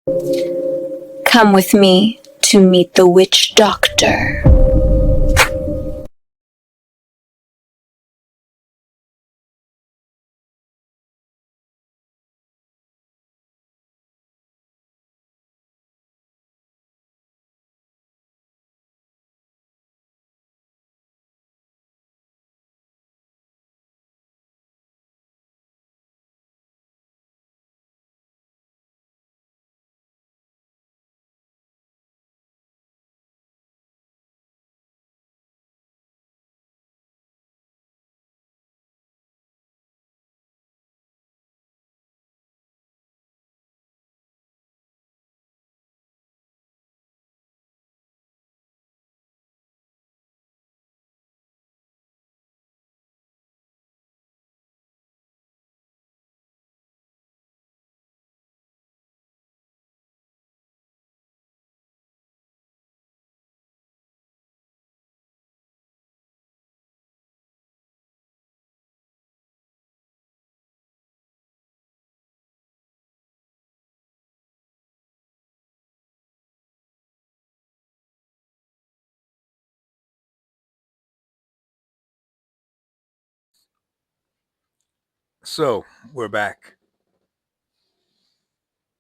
Come with me to meet the witch doctor. So we're back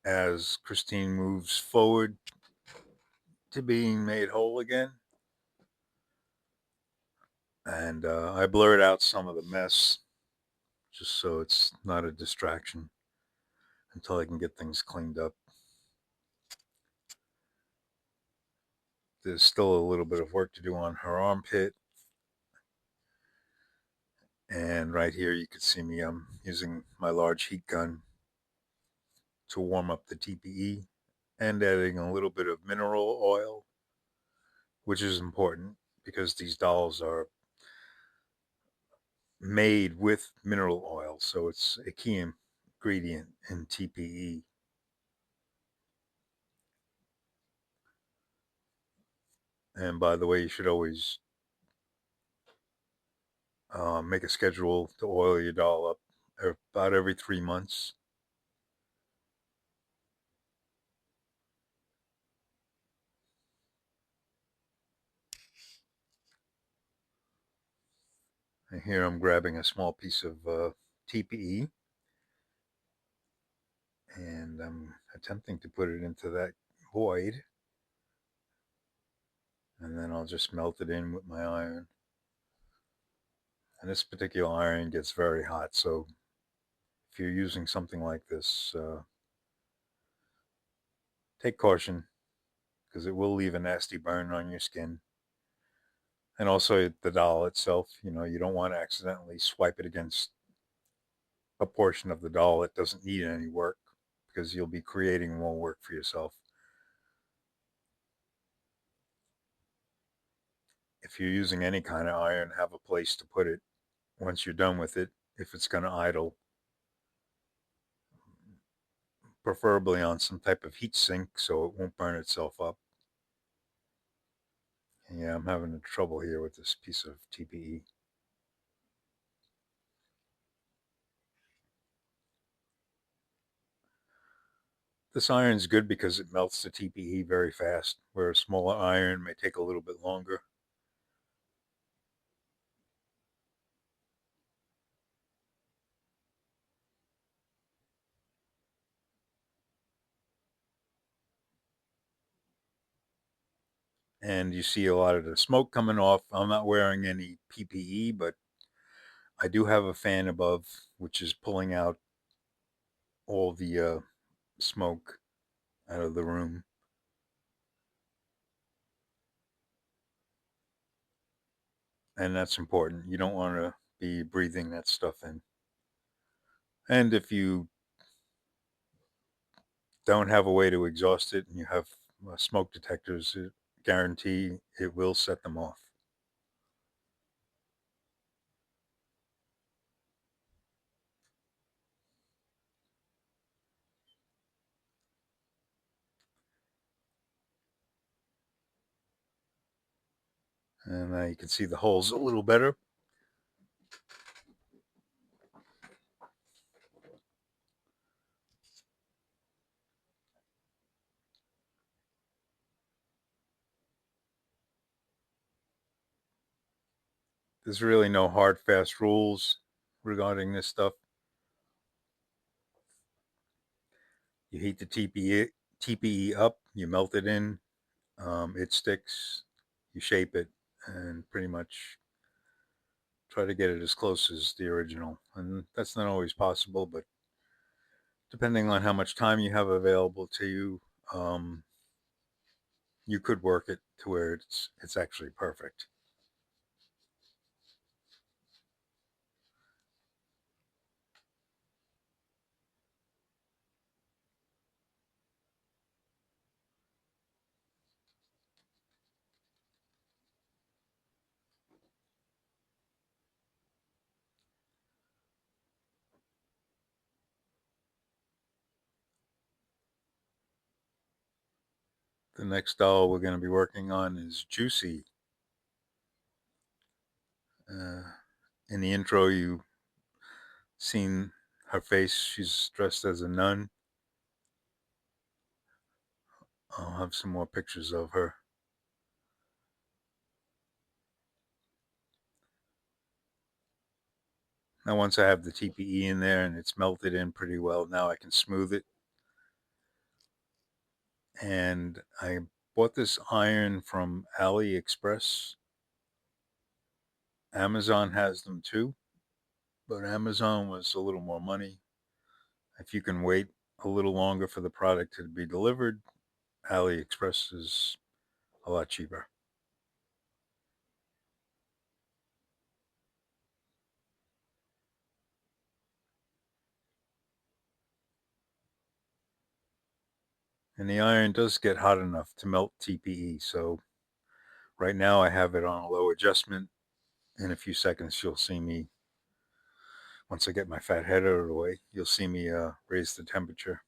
as Christine moves forward to being made whole again. And I blurred out some of the mess just so it's not a distraction until I can get things cleaned up. There's still a little bit of work to do on her armpit. And right here, you can see me. I'm using my large heat gun to warm up the TPE and adding a little bit of mineral oil, which is important because these dolls are made with mineral oil. So it's a key ingredient in TPE. And by the way, you should always make a schedule to oil your doll up about every 3 months. And here I'm grabbing a small piece of TPE and I'm attempting to put it into that void. And then I'll just melt it in with my iron. And this particular iron gets very hot. So if you're using something like this, take caution because it will leave a nasty burn on your skin. And also the doll itself, you don't want to accidentally swipe it against a portion of the doll that doesn't need any work because you'll be creating more work for yourself. If you're using any kind of iron, have a place to put it once you're done with it if it's going to idle, preferably on some type of heat sink so it won't burn itself up. And yeah, I'm having trouble here with this piece of TPE. This iron's good because it melts the TPE very fast, where a smaller iron may take a little bit longer. And you see a lot of the smoke coming off. I'm not wearing any PPE, but I do have a fan above, which is pulling out all the smoke out of the room. And that's important. You don't want to be breathing that stuff in. And if you don't have a way to exhaust it and you have smoke detectors, guarantee it will set them off. And now you can see the holes a little better. There's really no hard, fast rules regarding this stuff. You heat the TPE up, you melt it in, it sticks, you shape it, and pretty much try to get it as close as the original. And that's not always possible, but depending on how much time you have available to you, you could work it to where it's actually perfect. The next doll we're going to be working on is Juicy. Uh, in the intro, you seen her face. She's dressed as a nun. I'll have some more pictures of her. Now, once I have the TPE in there and it's melted in pretty well, now I can smooth it. And I bought this iron from AliExpress. Amazon has them too, but Amazon was a little more money. If you can wait a little longer for the product to be delivered, AliExpress is a lot cheaper. And the iron does get hot enough to melt TPE. So right now I have it on a low adjustment. In a few seconds, you'll see me, once I get my fat head out of the way, you'll see me raise the temperature.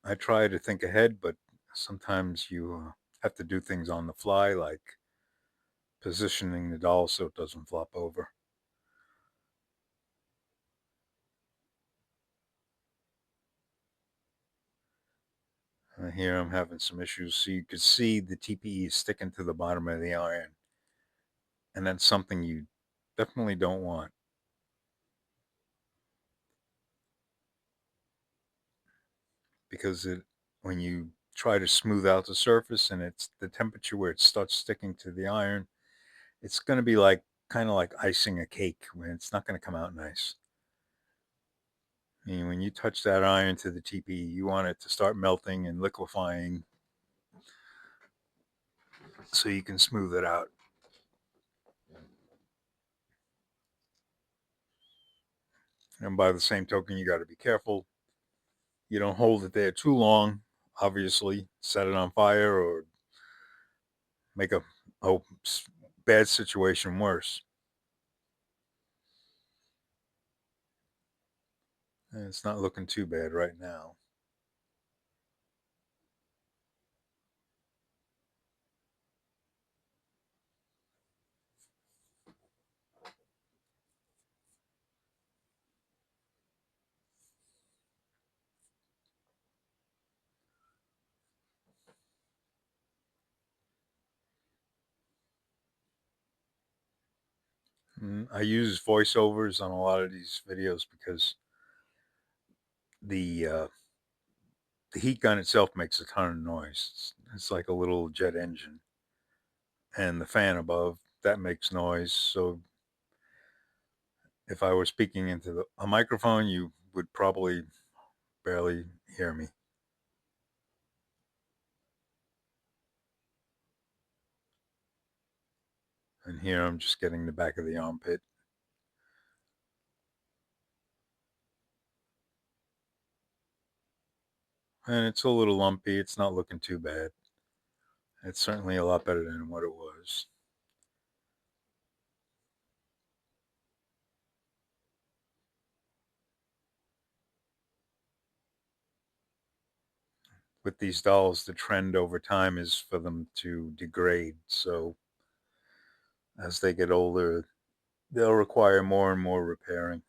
I try to think ahead, but sometimes you have to do things on the fly, like positioning the doll so it doesn't flop over. Here I'm having some issues. So you could see the TPE is sticking to the bottom of the iron. And that's something you definitely don't want. Because when you try to smooth out the surface and it's the temperature where it starts sticking to the iron, it's going to be like kind of like icing a cake when it's not going to come out nice. I mean, when you touch that iron to the TPE, you want it to start melting and liquefying so you can smooth it out. And by the same token, you got to be careful. You don't hold it there too long, obviously, set it on fire or make a bad situation worse. And it's not looking too bad right now. I use voiceovers on a lot of these videos because the uh, the heat gun itself makes a ton of noise. It's like a little jet engine, and the fan above that makes noise. So if I were speaking into a microphone, you would probably barely hear me. And here I'm just getting the back of the armpit. And it's a little lumpy. It's not looking too bad. It's certainly a lot better than what it was. With these dolls, the trend over time is for them to degrade. So as they get older, they'll require more and more repairing.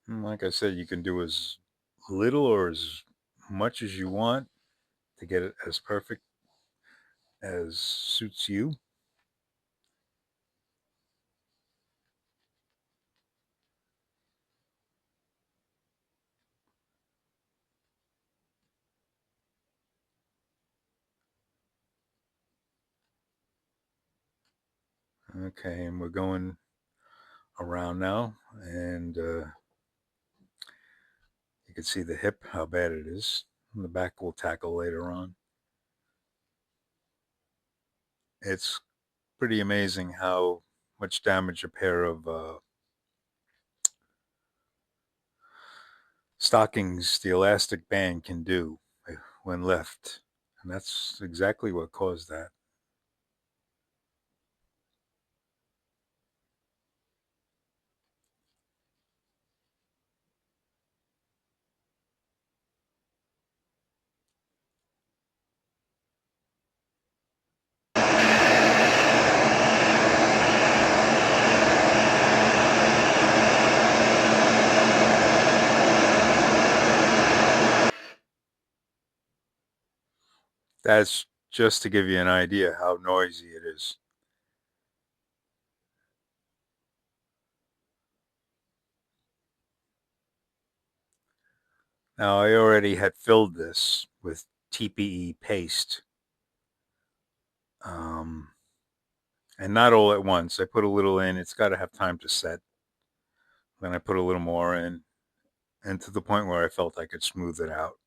And like I said, you can do as little or as much as you want to get it as perfect as suits you. Okay, and we're going around now, and you can see the hip, how bad it is. And the back we'll tackle later on. It's pretty amazing how much damage a pair of stockings, the elastic band, can do when left. And that's exactly what caused that. That's just to give you an idea how noisy it is. Now, I already had filled this with TPE paste. Um, and not all at once. I put a little in. It's got to have time to set. Then I put a little more in, and to the point where I felt I could smooth it out.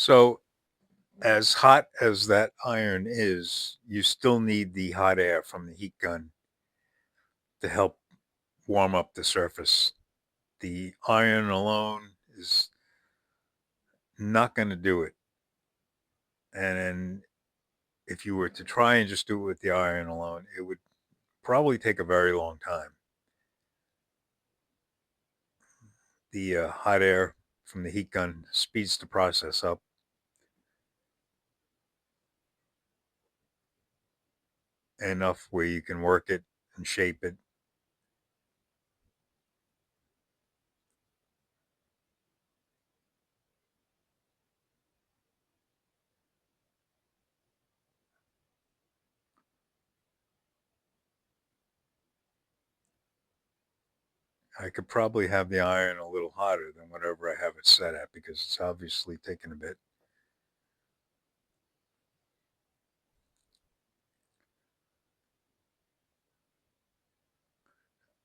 So, as hot as that iron is, you still need the hot air from the heat gun to help warm up the surface. The iron alone is not going to do it. And if you were to try and just do it with the iron alone, it would probably take a very long time. The hot air from the heat gun speeds the process up enough where you can work it and shape it. I could probably have the iron a little hotter than whatever I have it set at because it's obviously taking a bit.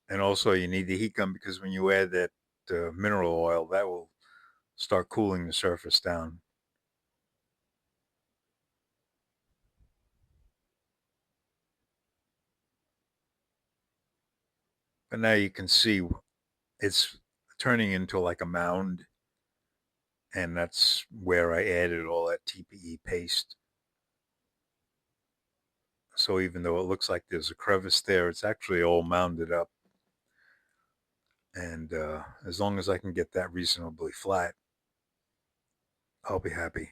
And also, you need the heat gun because when you add that mineral oil, that will start cooling the surface down. But now you can see it's turning into like a mound, and that's where I added all that TPE paste. So even though it looks like there's a crevice there, it's actually all mounded up. And as long as I can get that reasonably flat, I'll be happy.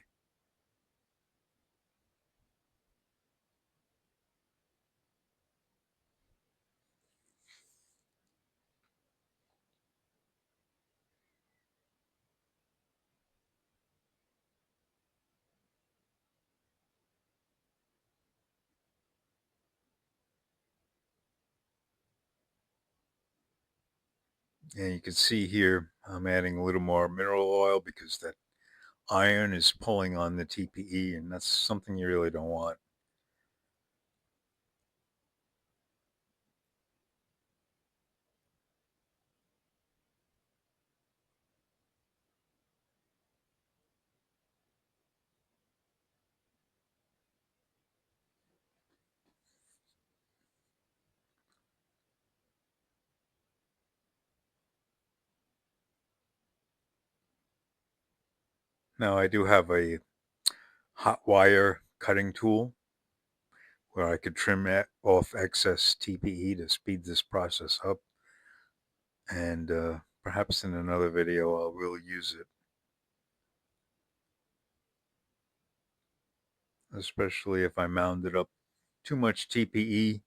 And you can see here I'm adding a little more mineral oil because that iron is pulling on the TPE, and that's something you really don't want. Now I do have a hot wire cutting tool where I could trim off excess TPE to speed this process up. And perhaps in another video I will use it, especially if I mounded up too much TPE.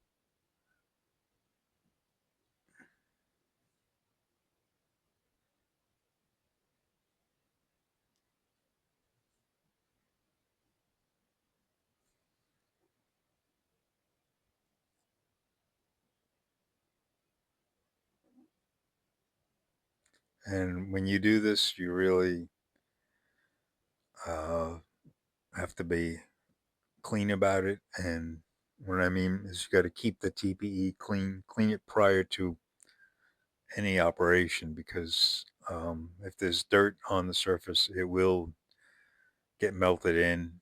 And when you do this, you really uh, have to be clean about it. And what I mean is you got to keep the TPE clean it prior to any operation, because if there's dirt on the surface, it will get melted in,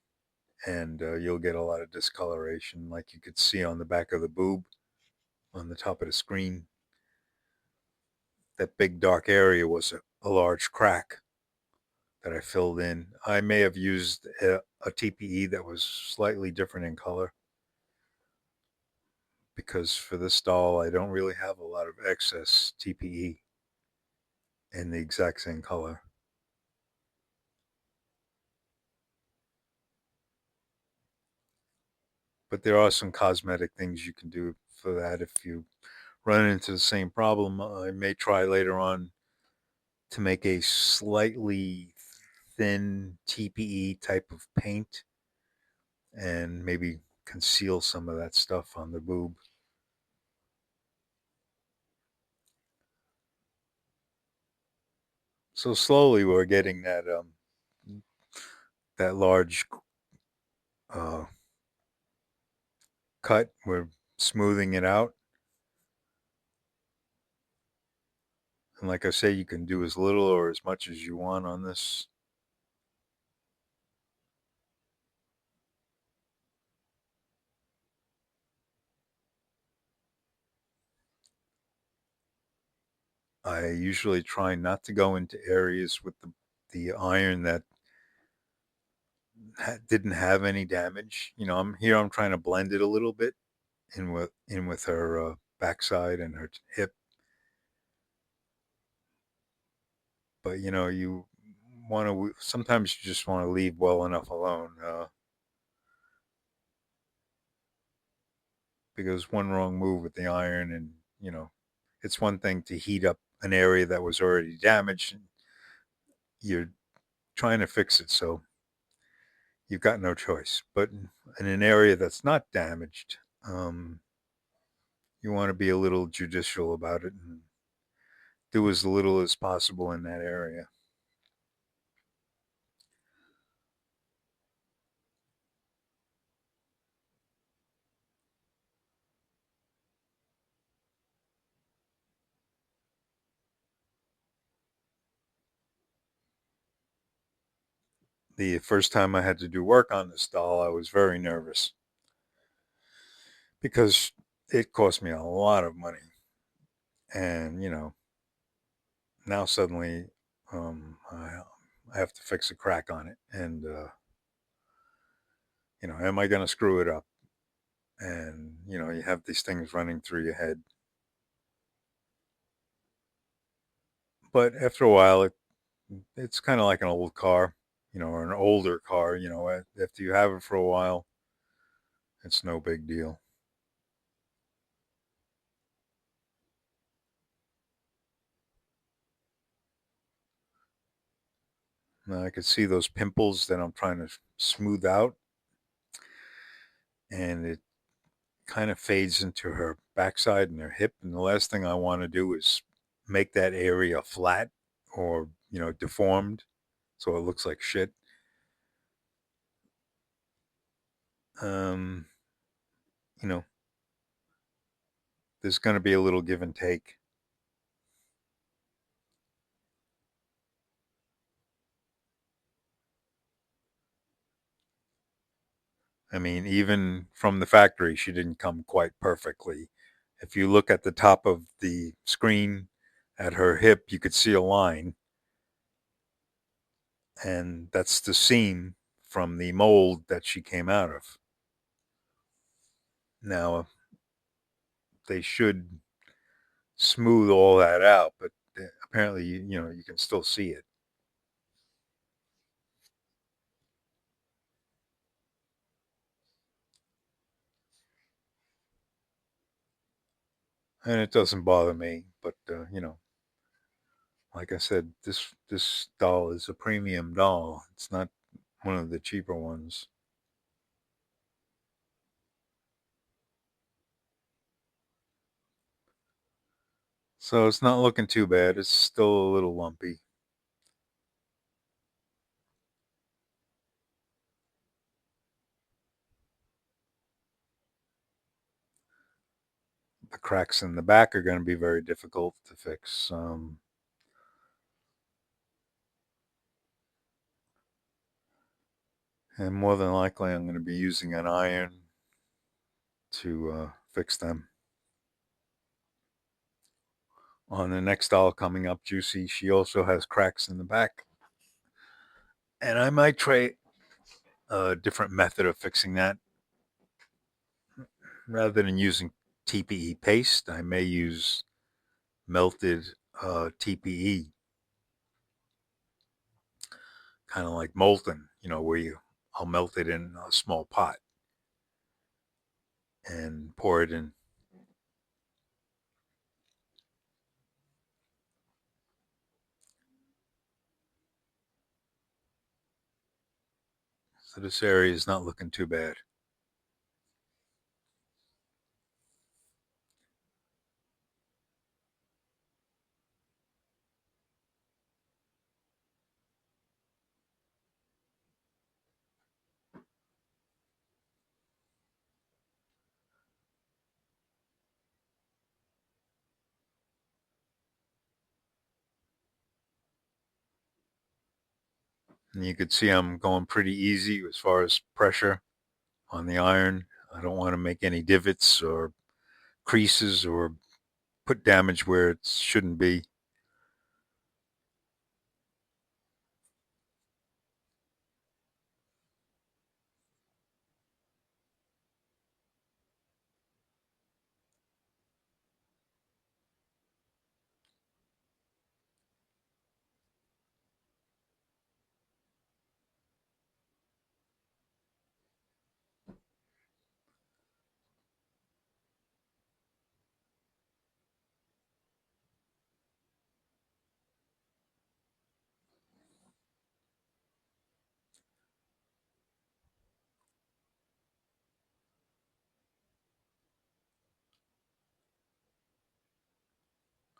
and you'll get a lot of discoloration, like you could see on the back of the boob on the top of the screen. That big dark area was a large crack that I filled in. I may have used a TPE that was slightly different in color, because for this doll I don't really have a lot of excess TPE in the exact same color. But there are some cosmetic things you can do for that if you run into the same problem. I may try later on to make a slightly thin TPE type of paint and maybe conceal some of that stuff on the boob. So slowly we're getting that large uh, cut. We're smoothing it out. And like I say, you can do as little or as much as you want on this. I usually try not to go into areas with the iron that didn't have any damage. You know, I'm trying to blend it a little bit in with her backside and her hip. But you want to sometimes you just want to leave well enough alone, because one wrong move with the iron, and it's one thing to heat up an area that was already damaged. And you're trying to fix it, so you've got no choice. But in an area that's not damaged, you want to be a little judicial about it and do as little as possible in that area. The first time I had to do work on this doll, I was very nervous because it cost me a lot of money. And, now suddenly I have to fix a crack on it. And, am I going to screw it up? And, you have these things running through your head. But after a while, it's kind of like an old car, or an older car. After you have it for a while, it's no big deal. Now I could see those pimples that I'm trying to smooth out, and it kind of fades into her backside and her hip. And the last thing I want to do is make that area flat or, deformed so it looks like shit. Um, you know, there's going to be a little give and take. I mean, even from the factory, she didn't come quite perfectly. If you look at the top of the screen at her hip, you could see a line, and that's the seam from the mold that she came out of. Now, they should smooth all that out, but apparently, you can still see it. And it doesn't bother me, but like I said, this doll is a premium doll. It's not one of the cheaper ones. So it's not looking too bad. It's still a little lumpy. The cracks in the back are going to be very difficult to fix. And more than likely, I'm going to be using an iron to fix them. On the next doll coming up, Juicy, she also has cracks in the back. And I might try a different method of fixing that. Rather than using TPE paste, I may use melted TPE, kind of like molten, where I'll melt it in a small pot and pour it in. So this area is not looking too bad. And you could see I'm going pretty easy as far as pressure on the iron. I don't want to make any divots or creases or put damage where it shouldn't be.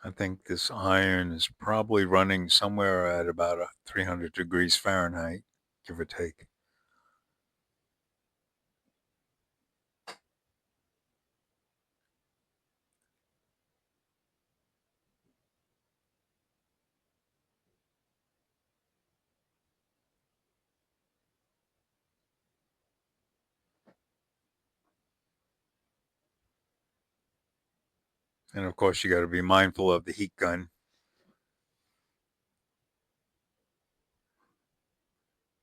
I think this iron is probably running somewhere at about 300 degrees Fahrenheit, give or take. And of course, you got to be mindful of the heat gun.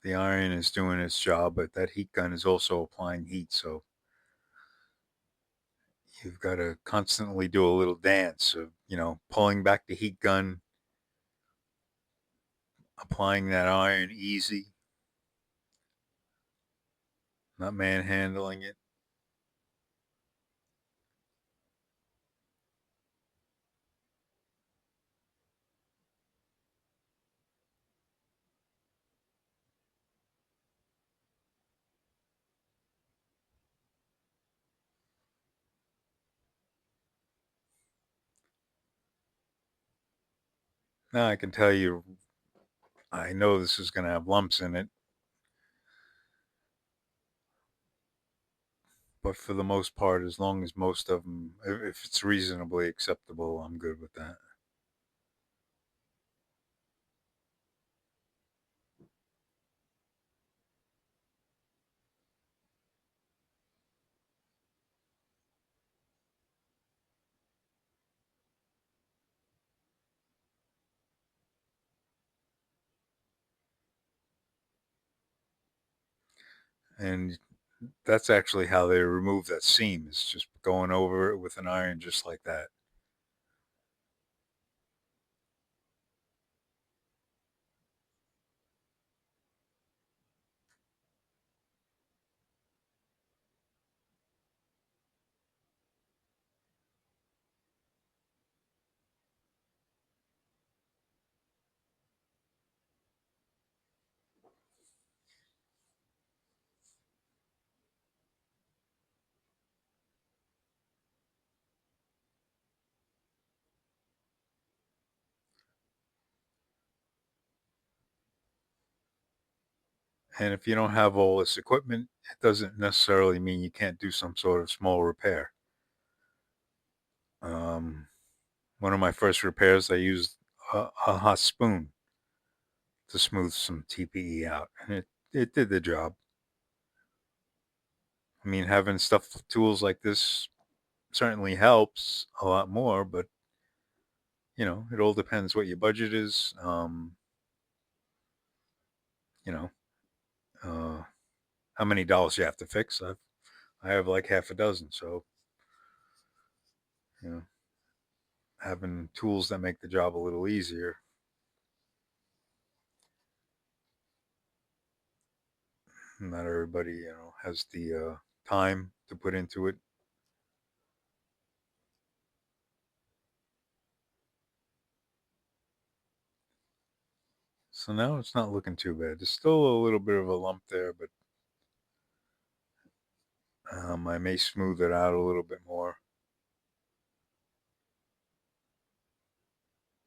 The iron is doing its job, but that heat gun is also applying heat. So you've got to constantly do a little dance of, pulling back the heat gun, applying that iron easy, not manhandling it. Now I can tell you, I know this is going to have lumps in it, but for the most part, as long as most of them, if it's reasonably acceptable, I'm good with that. And that's actually how they remove that seam, is just going over it with an iron just like that. And if you don't have all this equipment, it doesn't necessarily mean you can't do some sort of small repair. Um, One of my first repairs, I used a hot spoon to smooth some TPE out, and it did the job. I mean, having stuff tools like this certainly helps a lot more, but it all depends what your budget is. You know, uh, how many dolls you have to fix. I have like half a dozen, so you know, having tools that make the job a little easier. Not everybody, has the time to put into it. So now it's not looking too bad. There's still a little bit of a lump there, but I may smooth it out a little bit more.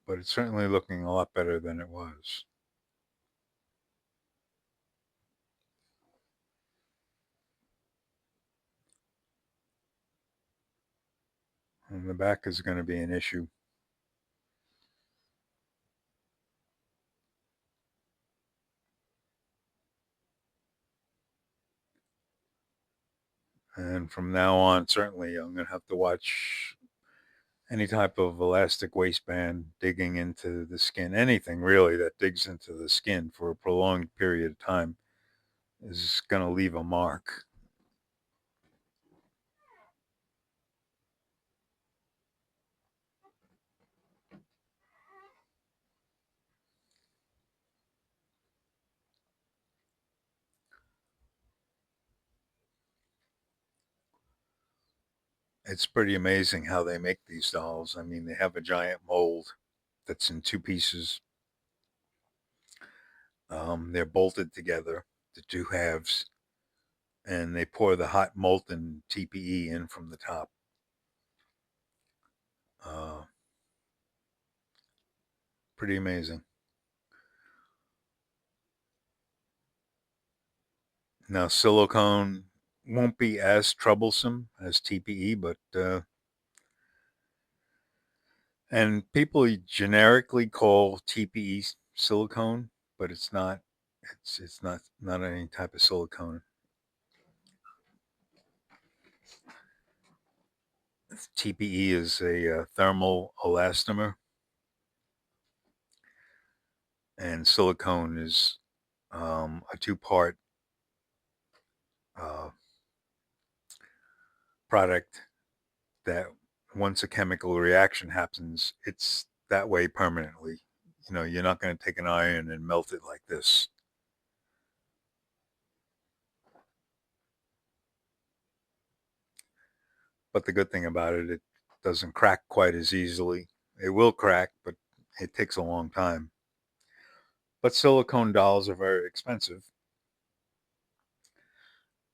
But it's certainly looking a lot better than it was. And the back is going to be an issue. And from now on, certainly I'm going to have to watch any type of elastic waistband digging into the skin. Anything really that digs into the skin for a prolonged period of time is going to leave a mark. It's pretty amazing how they make these dolls. I mean, they have a giant mold that's in two pieces. They're bolted together, the two halves, and they pour the hot molten TPE in from the top. Uh, Pretty amazing. Now, silicone won't be as troublesome as TPE, but and people generically call TPE silicone, but it's not. It's not any type of silicone. TPE is a thermal elastomer, and silicone is a two-part uh, product that once a chemical reaction happens, it's that way permanently. You're not going to take an iron and melt it like this. But the good thing about it, it doesn't crack quite as easily. It will crack, but it takes a long time. But silicone dolls are very expensive.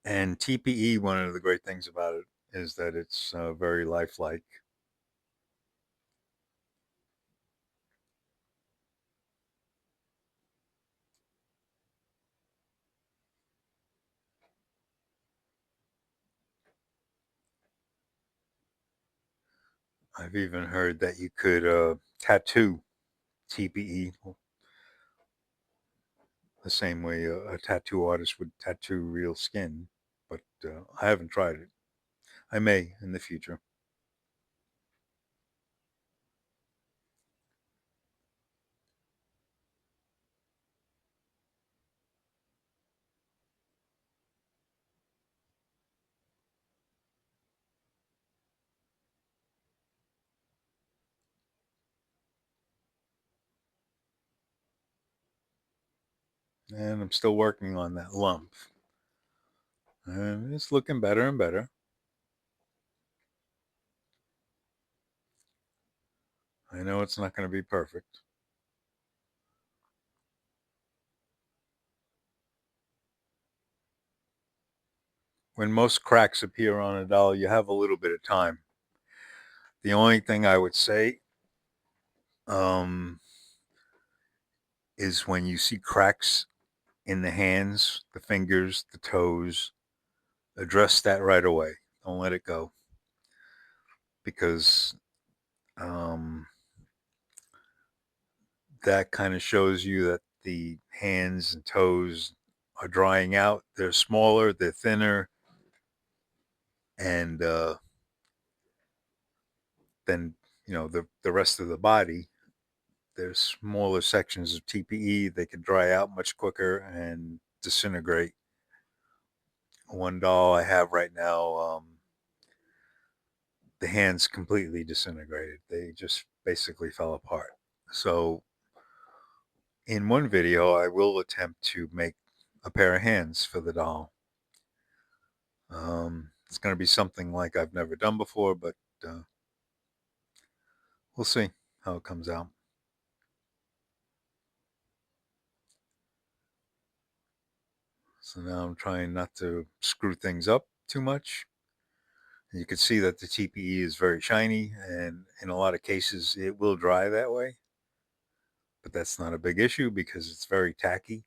And TPE, one of the great things about it is that it's very lifelike. I've even heard that you could tattoo TPE the same way a tattoo artist would tattoo real skin, but I haven't tried it. I may in the future. And I'm still working on that lump. And it's looking better and better. I know it's not going to be perfect. When most cracks appear on a doll, you have a little bit of time. The only thing I would say um, is when you see cracks in the hands, the fingers, the toes, address that right away. Don't let it go because um, that kind of shows you that the hands and toes are drying out. They're smaller, they're thinner, and then the rest of the body. There's smaller sections of TPE. They can dry out much quicker and disintegrate. One doll I have right now, the hands completely disintegrated. They just basically fell apart. So in one video, I will attempt to make a pair of hands for the doll. It's going to be something like I've never done before, but uh, we'll see how it comes out. So now I'm trying not to screw things up too much. You can see that the TPE is very shiny, and in a lot of cases, it will dry that way. But that's not a big issue because it's very tacky.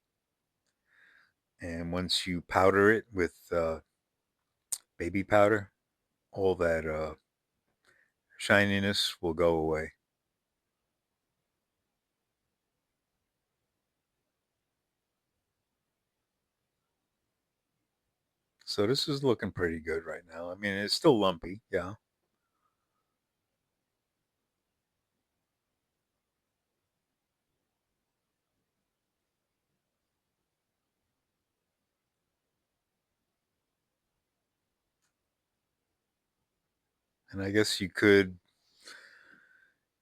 And once you powder it with baby powder, all that shininess will go away. So this is looking pretty good right now. I mean, it's still lumpy, yeah. And I guess you could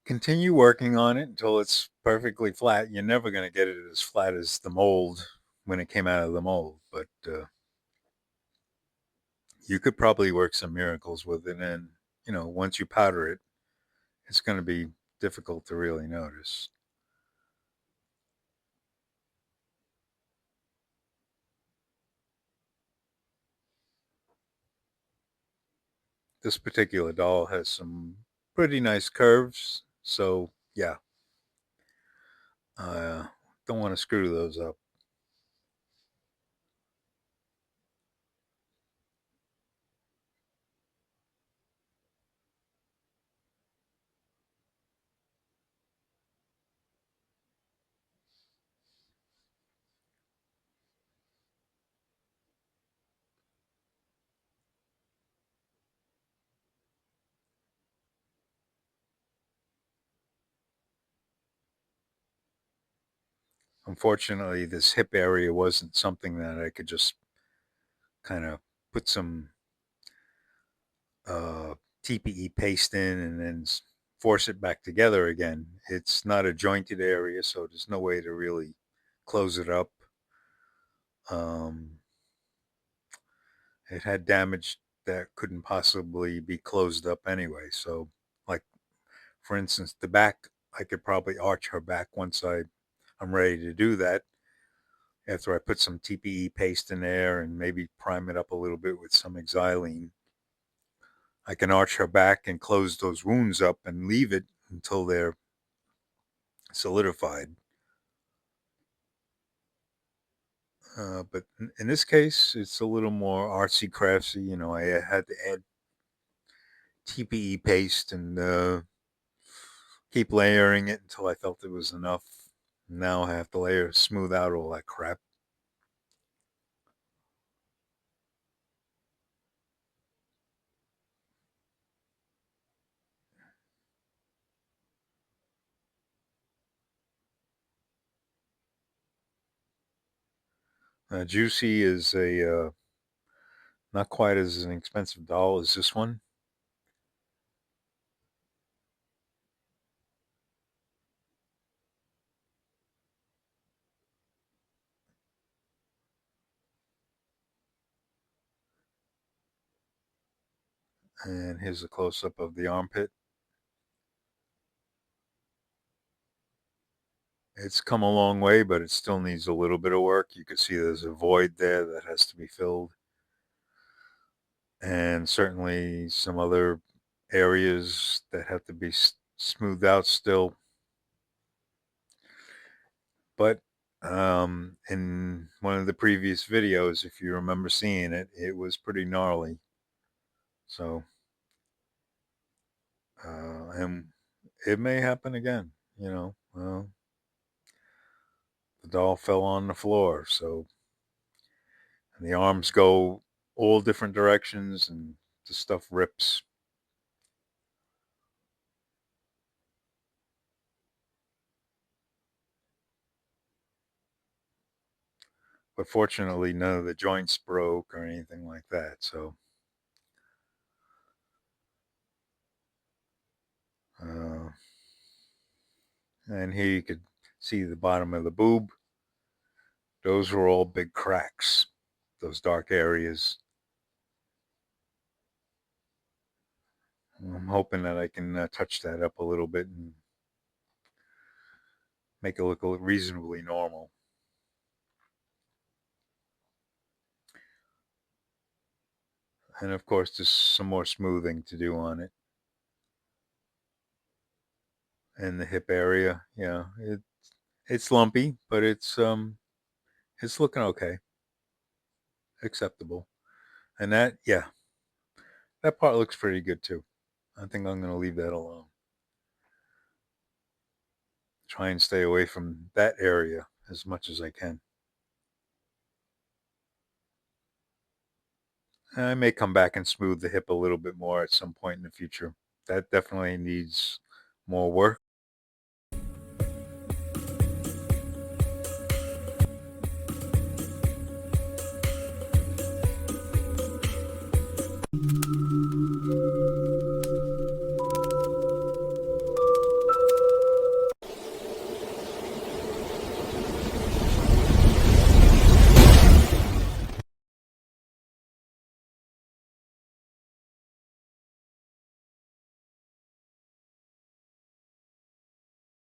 continue working on it until it's perfectly flat. You're never going to get it as flat as the mold when it came out of the mold, but you could probably work some miracles with it. And, once you powder it, it's going to be difficult to really notice. This particular doll has some pretty nice curves. So, yeah, uh, don't want to screw those up. Unfortunately, this hip area wasn't something that I could just kind of put some uh, TPE paste in and then force it back together again. It's not a jointed area, so there's no way to really close it up. Um, it had damage that couldn't possibly be closed up anyway. So, like for instance, the back, I could probably arch her back once I'm ready to do that. After I put some TPE paste in there and maybe prime it up a little bit with some xylene, I can arch her back and close those wounds up and leave it until they're solidified. But in this case, it's a little more artsy craftsy. I had to add TPE paste and keep layering it until I felt it was enough. Now I have to smooth out all that crap. Juicy is a not quite as an expensive doll as this one. And here's a close-up of the armpit. It's come a long way, but it still needs a little bit of work. You can see there's a void there that has to be filled. And certainly some other areas that have to be smoothed out still. But in one of the previous videos, if you remember seeing it, it was pretty gnarly. So, and it may happen again, you know. Well, the doll fell on the floor, so and the arms go all different directions and the stuff rips. But fortunately, none of the joints broke or anything like that. So, uh, and here you could see the bottom of the boob. Those were all big cracks, those dark areas. I'm hoping that I can touch that up a little bit and make it look reasonably normal. And of course, there's some more smoothing to do on it. And the hip area, yeah, it's lumpy, but it's looking okay, acceptable. And that, yeah, that part looks pretty good too. I think I'm going to leave that alone. Try and stay away from that area as much as I can. And I may come back and smooth the hip a little bit more at some point in the future. That definitely needs more work.